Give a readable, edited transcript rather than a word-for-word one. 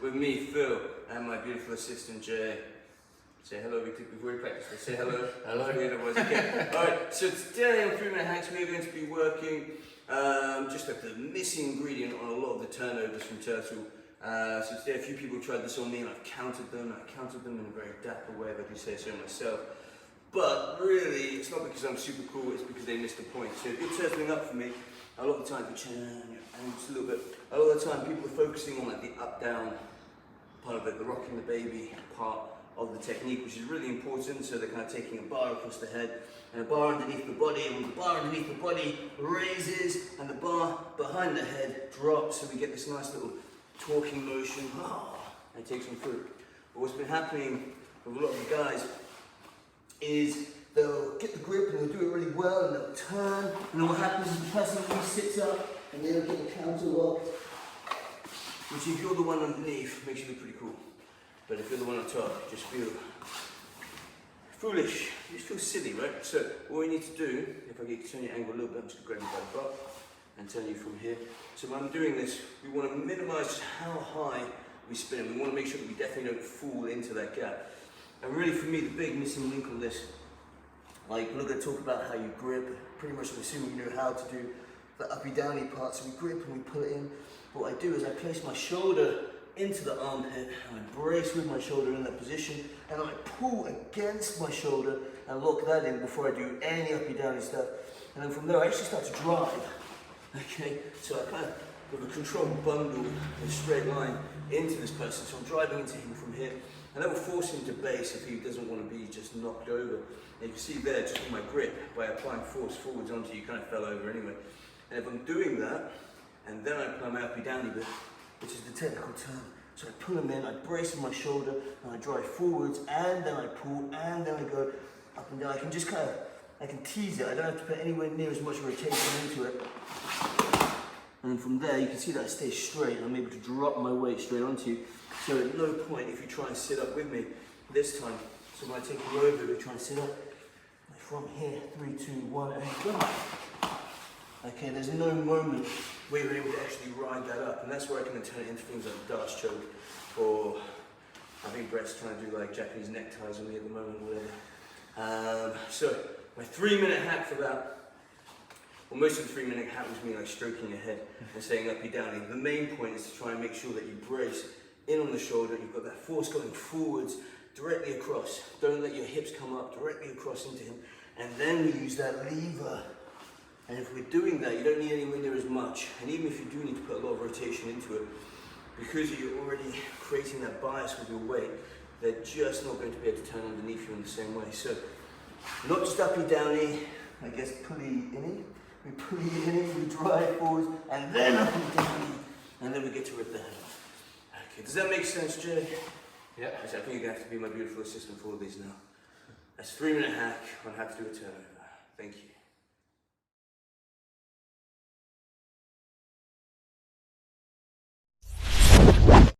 with me, Phil, and my beautiful assistant, Jay. Say hello, we've already practiced this. Say hello. Hello. Alright, so today on 3 Minute Hacks, we're going to be working just like the missing ingredient on a lot of the turnovers from Turtle. So today a few people tried this on me and I've counted them in a very dapper way, if I do say so myself. But really, it's not because I'm super cool, it's because they missed the point. So if you're turtling up for me, a lot of the time, and just a little bit, a lot of the time people are focusing on like the up-down part of it, the rocking the baby part of the technique, which is really important. So they're kind of taking a bar across the head and a bar underneath the body, and the bar underneath the body raises and the bar behind the head drops, so we get this nice little talking motion, and it takes them through. But what's been happening with a lot of the guys is they'll get the grip and they'll do it really well and they'll turn, and then what happens is the person really sits up and they'll get the counter locked, which if you're the one underneath makes you look pretty cool. But if you're the one on top, you just feel foolish, you just feel silly, right? So what we need to do, if I can turn your angle a little bit, I'm just going to grab you by the butt and turn you from here. So when I'm doing this, we want to minimize how high we spin. We want to make sure that we definitely don't fall into that gap. And really for me, the big missing link on this, like we're going to talk about how you grip. Pretty much I'm assuming you know how to do the uppy downy part. So we grip and we pull it in. But what I do is I place my shoulder into the armpit and I brace with my shoulder in that position, and I pull against my shoulder and lock that in before I do any uppy downy stuff. And then from there I actually start to drive. Okay, so I kind of with a controlled bundle, a straight line into this person. So I'm driving into him from here, and that will force him to base if he doesn't want to be just knocked over. And you can see there, just with my grip, by applying force forwards onto you, kind of fell over anyway. And if I'm doing that, and then I apply my uppy downy bit, which is the technical term. So I pull him in, I brace with my shoulder, and I drive forwards, and then I pull, and then I go up and down. I can just kind of, I can tease it. I don't have to put anywhere near as much rotation into it. And then from there, you can see that I stay straight, and I'm able to drop my weight straight onto you. So at no point, if you try and sit up with me this time, so when I take you over, we try and sit up, from here, 3, 2, 1, and go. Okay, there's no moment where you're able to actually ride that up, and that's where I can then turn it into things like Dutch choke, or I think Brett's trying to do like Japanese neckties on me at the moment, whatever. So my 3 minute hack for that, well, most of the 3 minute hack was me like stroking your head and saying uppy downy. The main point is to try and make sure that you brace in on the shoulder, you've got that force going forwards, directly across. Don't let your hips come up, directly across into him, and then we use that lever. And if we're doing that, you don't need anywhere near as much. And even if you do need to put a lot of rotation into it, because you're already creating that bias with your weight, they're just not going to be able to turn underneath you in the same way. So, not just uppy downy, I guess pulley inny. We pulley inny, we drive forwards, and then uppy downy, and then we get to rip the head off. Okay, does that make sense, Jay? Yeah. I think you're going to have to be my beautiful assistant for all these now. That's 3 minute hack on how to do a turnover. Thank you.